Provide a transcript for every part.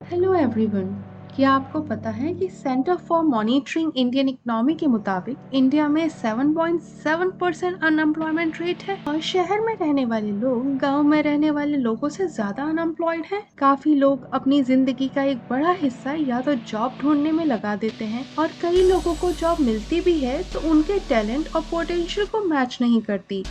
Hello everyone. क्या आपको पता है कि centre for monitoring Indian economy के मुताबिक इंडिया में 7.7% अनएम्प्लॉयमेंट रेट है और शहर में रहने वाले लोग गांव में रहने वाले लोगों से ज्यादा अनएम्प्लॉयड हैं। काफी लोग अपनी जिंदगी का एक बड़ा हिस्सा या तो जॉब ढूंढने में लगा देते हैं और कई लोगों को जॉब मिलती भी है तो उनके टैलेंट और पोटेंशियल को मैच नहीं करती।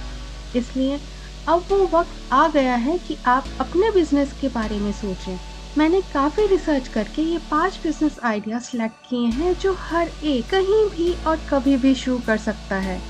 इसलिए अब वो वक्त आ गया है कि आप अपने बिजनेस के बारे में सोचें। मैंने काफी रिसर्च करके ये 5 बिजनेस आइडिया सिलेक्ट किए हैं जो हर एक कहीं भी और कभी भी शुरू कर सकता है।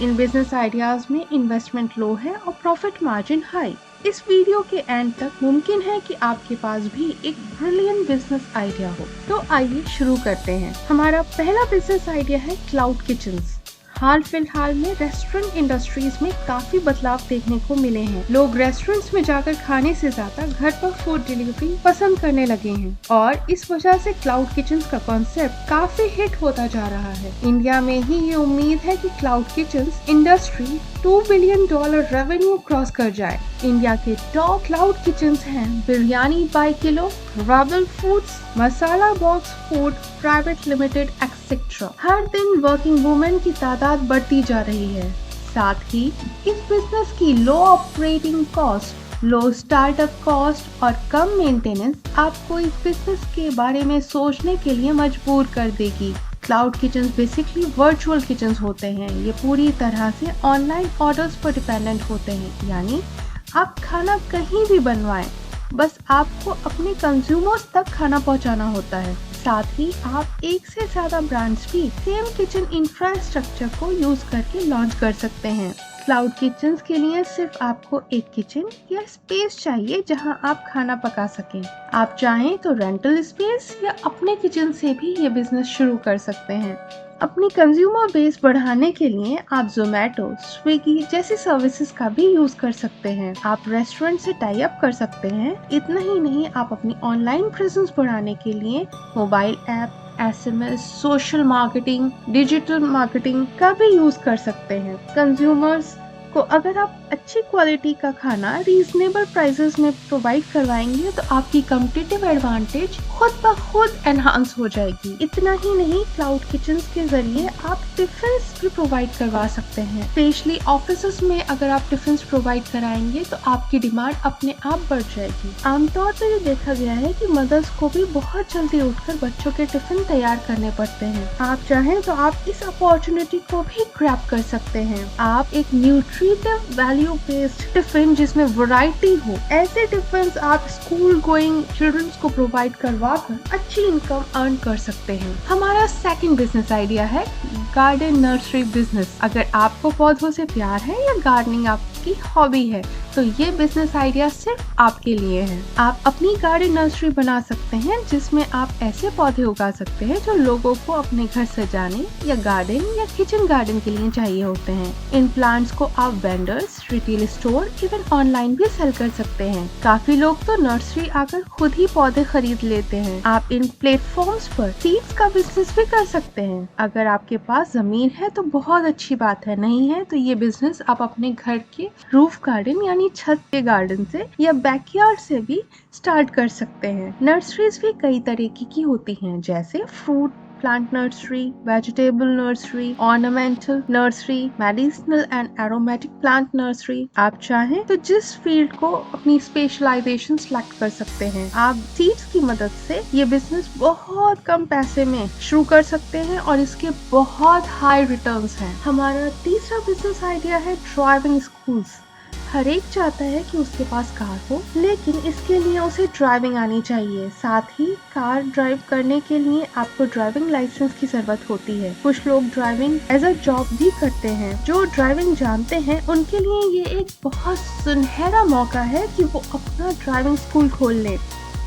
इन बिजनेस आइडियाज में इन्वेस्टमेंट लो है और प्रॉफिट मार्जिन हाई। इस वीडियो के एंड तक मुमकिन है कि आपके पास भी एक ब्रिलियंट बिजनेस आइडिया हो। तो आइए शुरू करते हैं। हमारा पहला बिजनेस आइडिया है क्लाउड किचन्स। हाल फिलहाल में रेस्टोरेंट इंडस्ट्रीज में काफी बदलाव देखने को मिले हैं। लोग रेस्टोरेंट्स में जाकर खाने से ज्यादा घर पर फूड डिलीवरी पसंद करने लगे हैं और इस वजह से क्लाउड किचन्स का कॉन्सेप्ट काफी हिट होता जा रहा है। इंडिया में ही ये उम्मीद है कि cloud kitchens industry $2 billion revenue cross कर जाए। इंडिया के टॉप क्लाउड किचन्स हैं Biryani By Kilo, Rebel Foods, Masala Box food private limited etcetera. हर दिन वर्किंग वुमेन की तादाद बढ़ती जा रही है। साथ ही इस बिजनेस की लो ऑपरेटिंग कॉस्ट, लो स्टार्टअप कॉस्ट और कम मेंटेनेंस आपको इस बिजनेस के बारे में सोचने के लिए मजबूर कर देगी। Cloud kitchens basically virtual kitchens होते हैं। ये पूरी तरह से ऑनलाइन ऑर्डर्स पर डिपेंडेंट होते हैं, यानी आप खाना कहीं भी बनवाएं, बस आपको अपने कंज्यूमर्स तक खाना पहुंचाना होता है। साथ ही आप एक से ज्यादा ब्रांड्स भी सेम किचन इंफ्रास्ट्रक्चर को यूज करके लॉन्च कर सकते हैं। क्लाउड किचन्स के लिए सिर्फ आपको एक किचन या स्पेस चाहिए जहां आप खाना पका सकें। आप चाहें तो रेंटल स्पेस या अपने किचन से भी ये बिजनेस शुरू कर सकते हैं। अपनी कंज्यूमर बेस बढ़ाने के लिए आप जोमेटो, स्विगी जैसी सर्विसेज का भी यूज कर सकते हैं। आप रेस्टोरेंट से टाई अप कर सकते हैं। इतना ही नहीं, आप अपनी ऑनलाइन प्रेजेंस बढ़ाने के लिए mobile app, SMS, social marketing, digital marketing का भी यूज कर सकते हैं। कंज्यूमर्स को अगर आप अच्छी क्वालिटी का खाना रीजनेबल प्राइसेस में प्रोवाइड करवाएंगे तो आपकी कम्पिटिटिव एडवांटेज खुद ब खुद एनहांस हो जाएगी। इतना ही नहीं, क्लाउड किचन्स के जरिए आप टिफिन्स भी प्रोवाइड करवा सकते हैं। स्पेशली ऑफिस में अगर आप टिफिन्स प्रोवाइड कराएंगे तो आपकी डिमांड अपने आप बढ़ जाएगी। आमतौर पर ये देखा गया है कि मदर्स को भी बहुत जल्दी उठकर बच्चों के टिफिन तैयार करने पड़ते हैं। आप चाहें तो आप इस अपॉर्चुनिटी को भी ग्रैब कर सकते हैं। आप एक न्यूट्रिटिव वैल्यू बेस्ड टिफिन जिसमें वैरायटी हो, ऐसे टिफिन आप स्कूल गोइंग चिल्ड्रंस को प्रोवाइड करवा कर अच्छी इनकम अर्न कर सकते हैं। हमारा सेकंड बिजनेस आइडिया है गार्डन नर्सरी बिजनेस। अगर आपको पौधों से प्यार है या गार्डनिंग आपकी हॉबी है तो ये बिजनेस आइडिया सिर्फ आपके लिए है। आप अपनी गार्डन नर्सरी बना सकते हैं जिसमें आप ऐसे पौधे उगा सकते हैं जो लोगों को अपने घर सजाने या गार्डन या किचन गार्डन के लिए चाहिए होते हैं। इन प्लांट्स को आप vendors, retail store, even online भी सेल कर सकते हैं। काफी लोग तो नर्सरी आकर खुद ही पौधे खरीद लेते हैं। आप इन प्लेटफॉर्म्स पर सीड्स का बिजनेस भी कर सकते हैं। अगर आपके पास जमीन है तो बहुत अच्छी बात है, नहीं है तो ये बिजनेस आप अपने घर के रूफ गार्डन यानी छत के गार्डन से या बैकयार्ड से भी स्टार्ट कर सकते हैं। नर्सरीज भी कई तरीके की होती हैं, जैसे fruit plant nursery, vegetable nursery, ornamental nursery, medicinal and aromatic plant nursery. आप चाहें तो जिस फील्ड को अपनी स्पेशलाइजेशन सेलेक्ट कर सकते हैं। आप सीड्स की मदद से ये बिजनेस बहुत कम पैसे में शुरू कर सकते हैं और इसके बहुत हाई रिटर्न्स हैं। हमारा तीसरा बिजनेस आइडिया है ड्राइविंग स्कूल्स। हर एक चाहता है कि उसके पास कार हो, लेकिन इसके लिए उसे ड्राइविंग आनी चाहिए। साथ ही कार ड्राइव करने के लिए आपको ड्राइविंग लाइसेंस की जरूरत होती है। कुछ लोग ड्राइविंग एज अ जॉब भी करते हैं। जो ड्राइविंग जानते हैं उनके लिए ये एक बहुत सुनहरा मौका है कि वो अपना ड्राइविंग स्कूल खोल ले।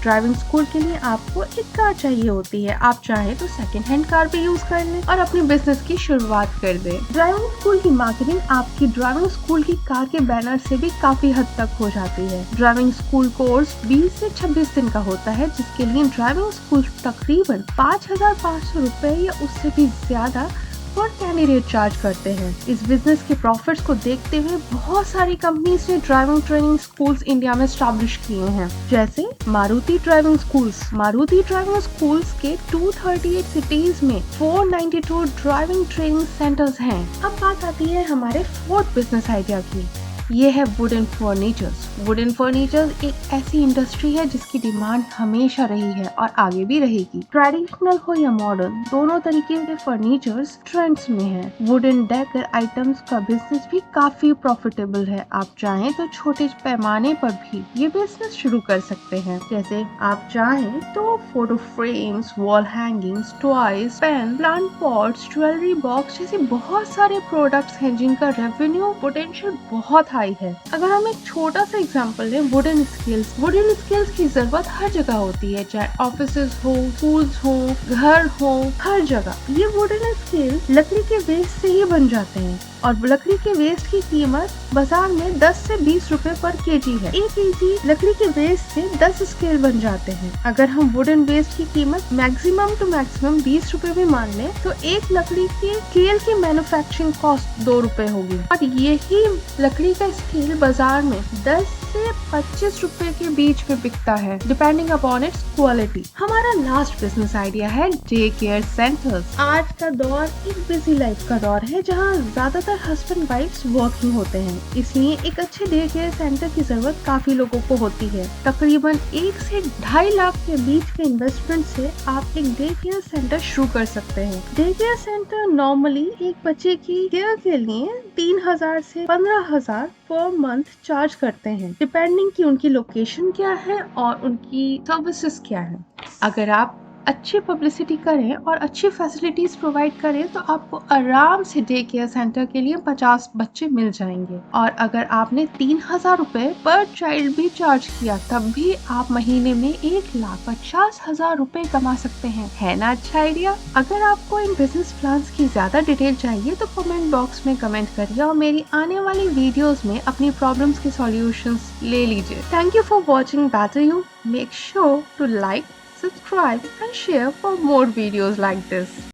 ड्राइविंग स्कूल के लिए आपको एक कार चाहिए होती है। आप चाहे तो सेकंड हैंड कार भी यूज कर लें और अपने बिजनेस की शुरुआत कर दें। ड्राइविंग स्कूल की मार्केटिंग आपकी ड्राइविंग स्कूल की कार के बैनर से भी काफी हद तक हो जाती है। ड्राइविंग स्कूल कोर्स 20 से 26 दिन का होता है, जिसके लिए ड्राइविंग स्कूल तकरीबन 5,500 रुपए या उससे भी ज्यादा पर कैंडिडेट चार्ज करते हैं। इस बिजनेस के प्रॉफिट्स को देखते हुए बहुत सारी कंपनीज ने ड्राइविंग ट्रेनिंग स्कूल्स इंडिया में स्टैब्लिश किए हैं, जैसे Maruti driving schools. Maruti driving schools के 238 सिटीज में 492 ड्राइविंग ट्रेनिंग सेंटर्स हैं। अब बात आती है हमारे फोर्थ बिजनेस आइडिया की। ये है वुडन फर्नीचर्स। वुडन फर्नीचर्स एक ऐसी इंडस्ट्री है जिसकी डिमांड हमेशा रही है और आगे भी रहेगी। ट्रेडिशनल हो या मॉडर्न, दोनों तरीके के फर्नीचर्स ट्रेंड्स में है। वुडन डेकर आइटम्स का बिजनेस भी काफी प्रॉफिटेबल है। आप चाहें तो छोटे पैमाने पर भी ये बिजनेस शुरू कर सकते हैं। जैसे आप चाहें तो photo frames, wall hangings, toys, pen, plant pots, jewellery box जैसे बहुत सारे प्रोडक्ट्स हैं जिनका रेवेन्यू पोटेंशियल बहुत हाई है। अगर हम एक छोटा सा एग्जांपल लें, वुडन स्केल्स की जरूरत हर जगह होती है, चाहे ऑफिसेज हो, स्कूल्स हो, घर हो, हर जगह ये वुडन स्केल लकड़ी के वेस्ट से ही बन जाते हैं और लकड़ी के वेस्ट की कीमत बाजार में 10 से 20 रुपए पर केजी है। 1 केजी लकड़ी के वेस्ट से 10 स्केल बन जाते हैं। अगर हम वुडन वेस्ट की कीमत मैक्सिमम टू मैक्सिमम 20 रुपए भी मान लें तो एक लकड़ी के स्केल की मैन्युफैक्चरिंग कॉस्ट 2 रुपए होगी और यही लकड़ी का स्केल बाजार में 10 से 25 रुपए के बीच में बिकता है, डिपेंडिंग अपॉन इट्स क्वालिटी। हमारा लास्ट बिजनेस आइडिया है डे केयर सेंटर्स। आज का दौर एक बिजी लाइफ का दौर है जहाँ ज्यादातर हस्बैंड वाइफ्स वर्किंग होते हैं, इसलिए एक अच्छे डे केयर सेंटर की जरूरत काफी लोगों को होती है। तकरीबन 1 से 2.5 लाख के बीच के इन्वेस्टमेंट से आप एक डे केयर सेंटर शुरू कर सकते हैं। डे केयर सेंटर नॉर्मली एक बच्चे की केयर के लिए 3,000 से 15,000 पर मंथ चार्ज करते हैं, डिपेंडिंग कि उनकी लोकेशन क्या है और उनकी सर्विसेज क्या है। अगर आप अच्छी पब्लिसिटी करें और अच्छी फैसिलिटीज प्रोवाइड करें तो आपको आराम से डे केयर सेंटर के लिए 50 बच्चे मिल जाएंगे। और अगर आपने 3,000 रुपए पर चाइल्ड भी चार्ज किया तब भी आप महीने में 1,50,000 रुपए कमा सकते हैं। है ना अच्छा आइडिया? अगर आपको इन बिजनेस प्लान्स की ज्यादा डिटेल चाहिए तो कमेंट बॉक्स में कमेंट करिए और मेरी आने वाली वीडियोस में अपनी प्रॉब्लम्स के सॉल्यूशंस ले लीजिए। Thank you for watching better you. Make sure to like, subscribe and share for more videos like this.